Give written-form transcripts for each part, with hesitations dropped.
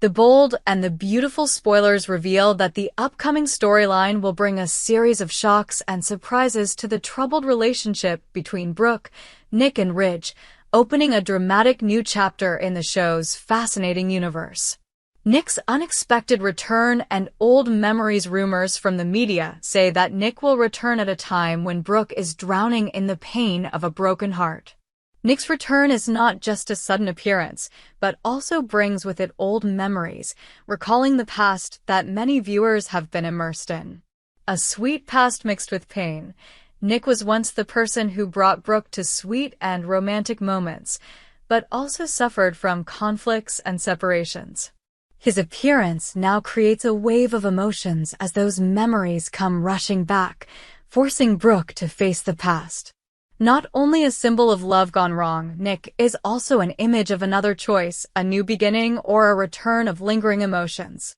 The bold and the beautiful spoilers reveal that the upcoming storyline will bring a series of shocks and surprises to the troubled relationship between Brooke, Nick, and Ridge, opening a dramatic new chapter in the show's fascinating universe. Nick's unexpected return and old memories. Rumors from the media say that Nick will return at a time when Brooke is drowning in the pain of a broken heart. Nick's return is not just a sudden appearance, but also brings with it old memories, recalling the past that many viewers have been immersed in. A sweet past mixed with pain. Nick was once the person who brought Brooke to sweet and romantic moments, but also suffered from conflicts and separations. His appearance now creates a wave of emotions as those memories come rushing back, forcing Brooke to face the past. Not only a symbol of love gone wrong, Nick is also an image of another choice, a new beginning, or a return of lingering emotions.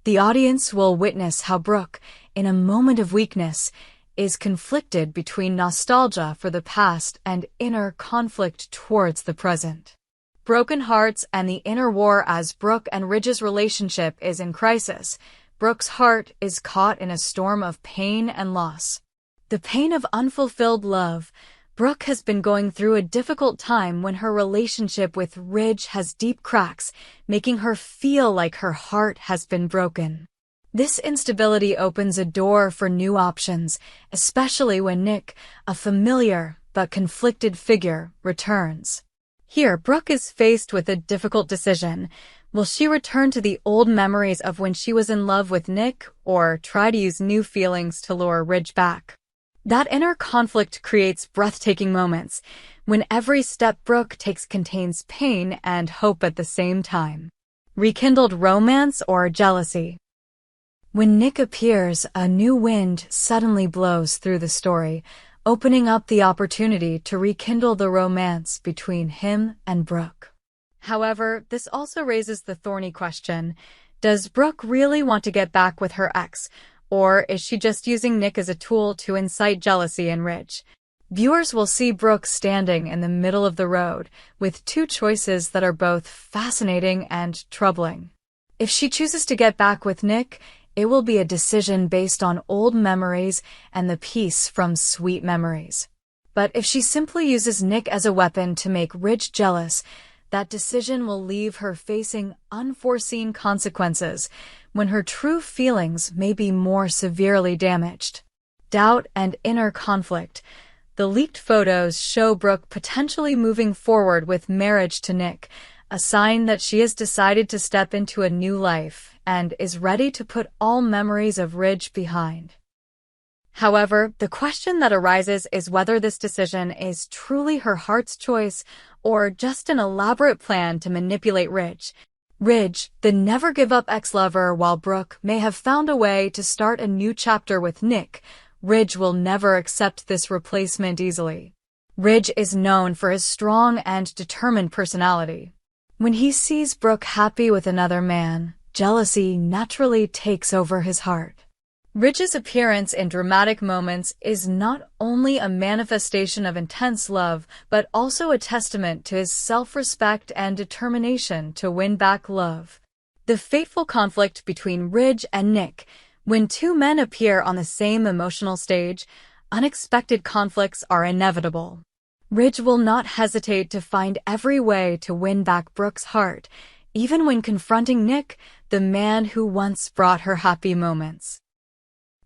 The audience will witness how Brooke, in a moment of weakness, is conflicted between nostalgia for the past and inner conflict towards the present. Broken hearts and the inner war. As Brooke and Ridge's relationship is in crisis, Brooke's heart is caught in a storm of pain and loss. The pain of unfulfilled love. Brooke has been going through a difficult time when her relationship with Ridge has deep cracks, making her feel like her heart has been broken. This instability opens a door for new options, especially when Nick, a familiar but conflicted figure, returns. Here, Brooke is faced with a difficult decision. Will she return to the old memories of when she was in love with Nick, or try to use new feelings to lure Ridge back? That inner conflict creates breathtaking moments, when every step Brooke takes contains pain and hope at the same time. Rekindled romance or jealousy. When Nick appears, a new wind suddenly blows through the story, opening up the opportunity to rekindle the romance between him and Brooke. However, this also raises the thorny question, does Brooke really want to get back with her ex, or is she just using Nick as a tool to incite jealousy in Ridge? Viewers will see Brooke standing in the middle of the road, with two choices that are both fascinating and troubling. If she chooses to get back with Nick, it will be a decision based on old memories and the peace from sweet memories. But if she simply uses Nick as a weapon to make Ridge jealous, that decision will leave her facing unforeseen consequences when her true feelings may be more severely damaged. Doubt and inner conflict. The leaked photos show Brooke potentially moving forward with marriage to Nick, a sign that she has decided to step into a new life and is ready to put all memories of Ridge behind. However, the question that arises is whether this decision is truly her heart's choice or just an elaborate plan to manipulate Ridge. Ridge, the never-give-up ex-lover. While Brooke may have found a way to start a new chapter with Nick, Ridge will never accept this replacement easily. Ridge is known for his strong and determined personality. When he sees Brooke happy with another man, jealousy naturally takes over his heart. Ridge's appearance in dramatic moments is not only a manifestation of intense love, but also a testament to his self-respect and determination to win back love. The fateful conflict between Ridge and Nick. When two men appear on the same emotional stage, unexpected conflicts are inevitable. Ridge will not hesitate to find every way to win back Brooke's heart, even when confronting Nick, the man who once brought her happy moments.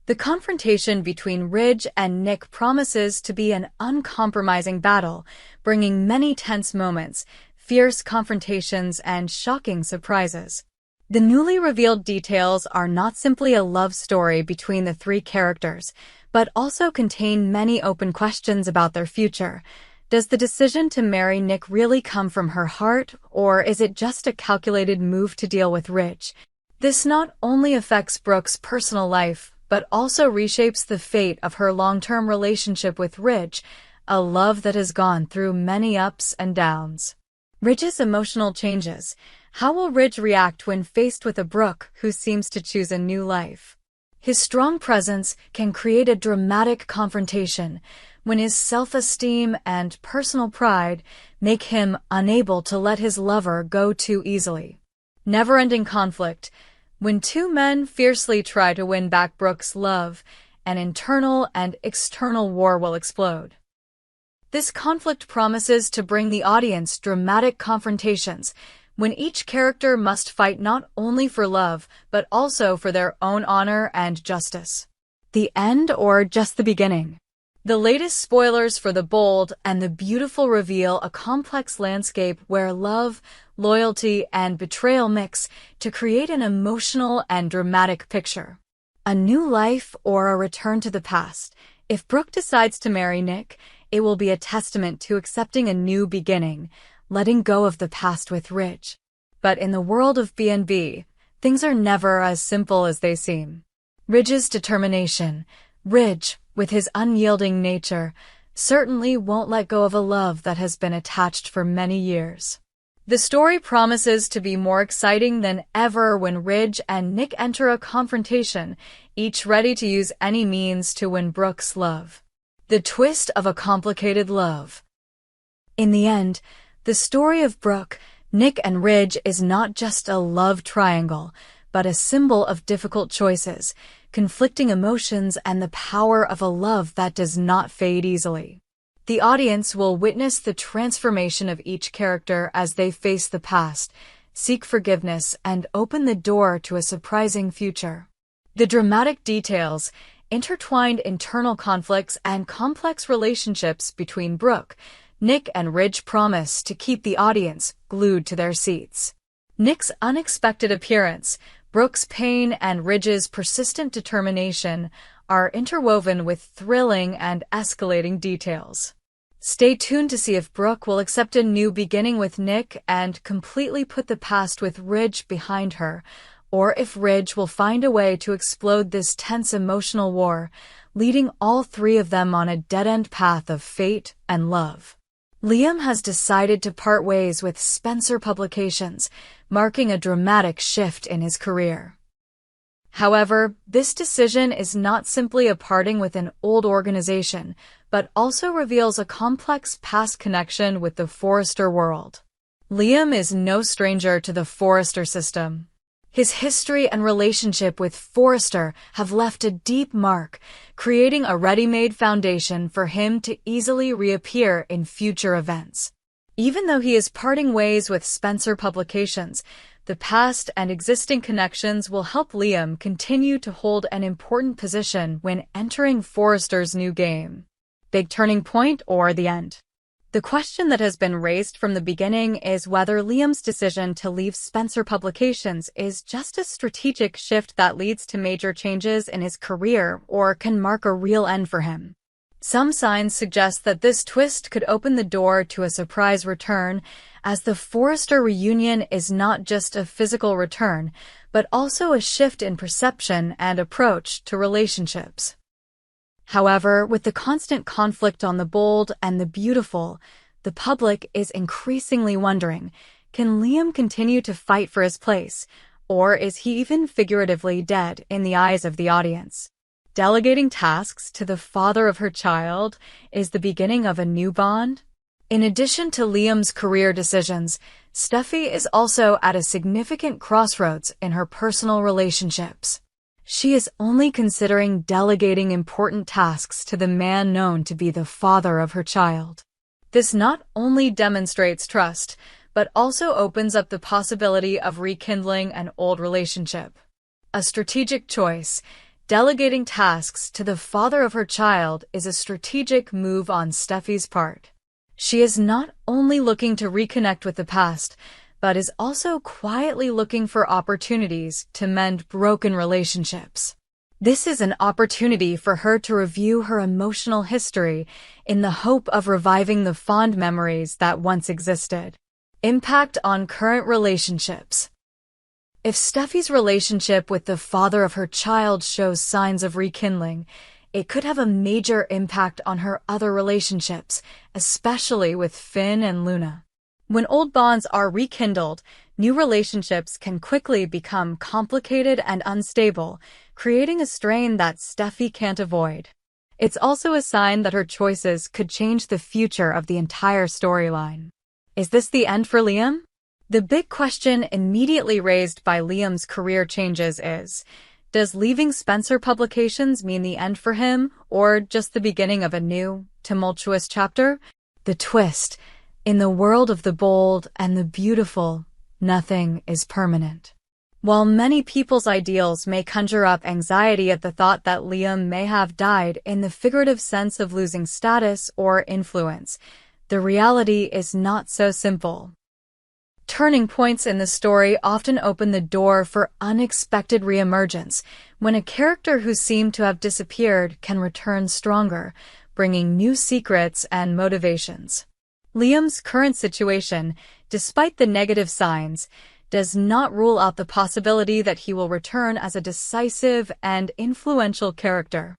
The confrontation between Ridge and Nick promises to be an uncompromising battle, bringing many tense moments, fierce confrontations, and shocking surprises. The newly revealed details are not simply a love story between the three characters, but also contain many open questions about their future. Does the decision to marry Nick really come from her heart, or is it just a calculated move to deal with Ridge? This not only affects Brooke's personal life, but also reshapes the fate of her long-term relationship with Ridge, a love that has gone through many ups and downs. Ridge's emotional changes. How will Ridge react when faced with a Brooke who seems to choose a new life? His strong presence can create a dramatic confrontation when his self-esteem and personal pride make him unable to let his lover go too easily. never-ending conflict. When two men fiercely try to win back Brooke's love, an internal and external war will explode. This conflict promises to bring the audience dramatic confrontations, when each character must fight not only for love, but also for their own honor and justice. The end or just the beginning? The latest spoilers for the bold and the beautiful reveal a complex landscape where love, loyalty, and betrayal mix to create an emotional and dramatic picture. A new life or a return to the past. If Brooke decides to marry Nick, it will be a testament to accepting a new beginning, letting go of the past with Ridge. But in the world of B&B, things are never as simple as they seem. Ridge's determination. Ridge, with his unyielding nature, certainly won't let go of a love that has been attached for many years. The story promises to be more exciting than ever when Ridge and Nick enter a confrontation, each ready to use any means to win Brooke's love. The twist of a complicated love. In the end, the story of Brooke, Nick, and Ridge is not just a love triangle, but a symbol of difficult choices, conflicting emotions, and the power of a love that does not fade easily. The audience will witness the transformation of each character as they face the past, seek forgiveness, and open the door to a surprising future. The dramatic details, intertwined internal conflicts, and complex relationships between Brooke, Nick, and Ridge promise to keep the audience glued to their seats. Nick's unexpected appearance, Brooke's pain, and Ridge's persistent determination are interwoven with thrilling and escalating details. Stay tuned to see if Brooke will accept a new beginning with Nick and completely put the past with Ridge behind her, or if Ridge will find a way to explode this tense emotional war, leading all three of them on a dead-end path of fate and love. Liam has decided to part ways with Spencer Publications, marking a dramatic shift in his career. However, this decision is not simply a parting with an old organization, but also reveals a complex past connection with the Forrester world. Liam is no stranger to the Forrester system. His history and relationship with Forrester have left a deep mark, creating a ready-made foundation for him to easily reappear in future events. Even though he is parting ways with Spencer Publications, the past and existing connections will help Liam continue to hold an important position when entering Forrester's new game. Big turning point or the end? The question that has been raised from the beginning is whether Liam's decision to leave Spencer Publications is just a strategic shift that leads to major changes in his career or can mark a real end for him. Some signs suggest that this twist could open the door to a surprise return, as the Forrester reunion is not just a physical return, but also a shift in perception and approach to relationships. However, with the constant conflict on the bold and the beautiful, the public is increasingly wondering, can Liam continue to fight for his place, or is he even figuratively dead in the eyes of the audience? Delegating tasks to the father of her child is the beginning of a new bond? In addition to Liam's career decisions, Steffy is also at a significant crossroads in her personal relationships. She is only considering delegating important tasks to the man known to be the father of her child. This not only demonstrates trust, but also opens up the possibility of rekindling an old relationship. A strategic choice. Delegating tasks to the father of her child is a strategic move on Steffy's part. She is not only looking to reconnect with the past, but is also quietly looking for opportunities to mend broken relationships. This is an opportunity for her to review her emotional history in the hope of reviving the fond memories that once existed. Impact on current relationships. If Steffy's relationship with the father of her child shows signs of rekindling, it could have a major impact on her other relationships, especially with Finn and Luna. When old bonds are rekindled, new relationships can quickly become complicated and unstable, creating a strain that Steffy can't avoid. It's also a sign that her choices could change the future of the entire storyline. Is this the end for Liam? The big question immediately raised by Liam's career changes is, does leaving Spencer Publications mean the end for him, or just the beginning of a new, tumultuous chapter? The twist: in the world of the bold and the beautiful, nothing is permanent. While many people's ideals may conjure up anxiety at the thought that Liam may have died in the figurative sense of losing status or influence, the reality is not so simple. Turning points in the story often open the door for unexpected reemergence, when a character who seemed to have disappeared can return stronger, bringing new secrets and motivations. Liam's current situation, despite the negative signs, does not rule out the possibility that he will return as a decisive and influential character.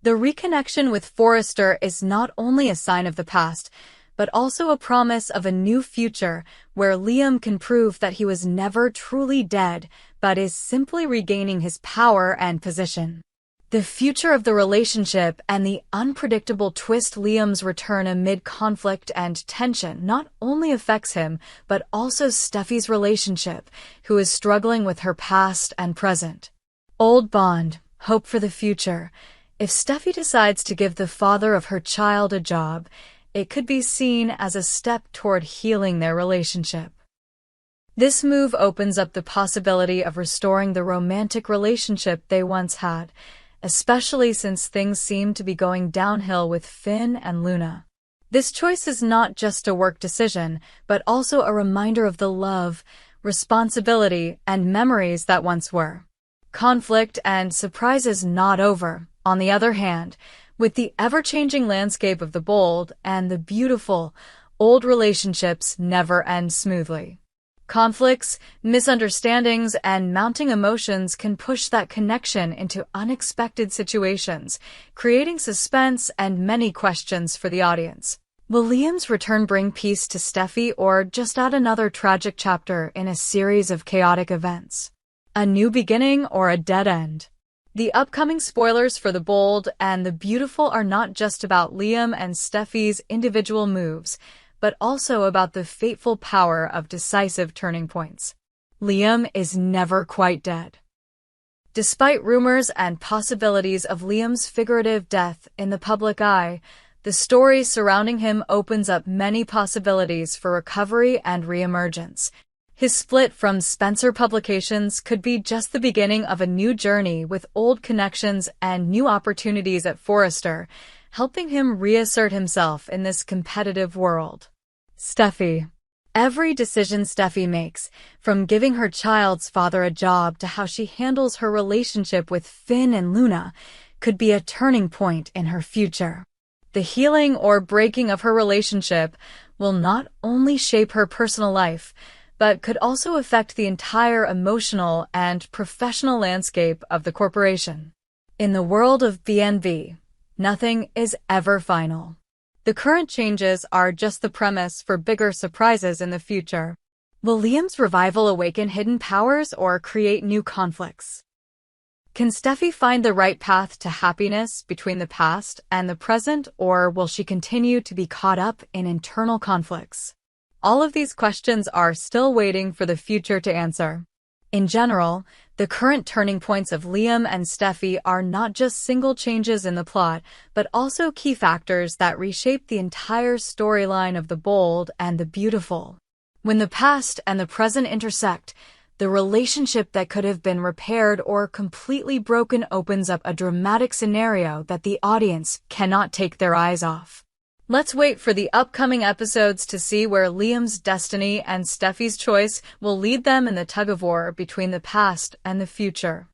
The reconnection with Forrester is not only a sign of the past, but also a promise of a new future where Liam can prove that he was never truly dead, but is simply regaining his power and position. The future of the relationship and the unpredictable twist Liam's return amid conflict and tension not only affects him, but also Steffy's relationship, who is struggling with her past and present. Old bond, hope for the future. If Steffy decides to give the father of her child a job, it could be seen as a step toward healing their relationship. This move opens up the possibility of restoring the romantic relationship they once had, especially since things seem to be going downhill with Finn and Luna. This choice is not just a work decision, but also a reminder of the love, responsibility, and memories that once were. Conflict and surprise is not over, on the other hand, with the ever-changing landscape of the bold and the beautiful, old relationships never end smoothly. Conflicts, misunderstandings, and mounting emotions can push that connection into unexpected situations, creating suspense and many questions for the audience. Will Liam's return bring peace to Steffy or just add another tragic chapter in a series of chaotic events? A new beginning or a dead end? The upcoming spoilers for The Bold and the Beautiful are not just about Liam and Steffy's individual moves, but also about the fateful power of decisive turning points. Liam is never quite dead. Despite rumors and possibilities of Liam's figurative death in the public eye, the story surrounding him opens up many possibilities for recovery and reemergence. His split from Spencer Publications could be just the beginning of a new journey with old connections and new opportunities at Forrester, helping him reassert himself in this competitive world. Steffy. Every decision Steffy makes, from giving her child's father a job to how she handles her relationship with Finn and Luna, could be a turning point in her future. The healing or breaking of her relationship will not only shape her personal life, but could also affect the entire emotional and professional landscape of the corporation. In the world of B&B, nothing is ever final. The current changes are just the premise for bigger surprises in the future. Will Liam's revival awaken hidden powers or create new conflicts? Can Steffy find the right path to happiness between the past and the present, or will she continue to be caught up in internal conflicts? All of these questions are still waiting for the future to answer. In general, the current turning points of Liam and Steffy are not just single changes in the plot, but also key factors that reshape the entire storyline of The Bold and the Beautiful. When the past and the present intersect, the relationship that could have been repaired or completely broken opens up a dramatic scenario that the audience cannot take their eyes off. Let's wait for the upcoming episodes to see where Liam's destiny and Steffy's choice will lead them in the tug-of-war between the past and the future.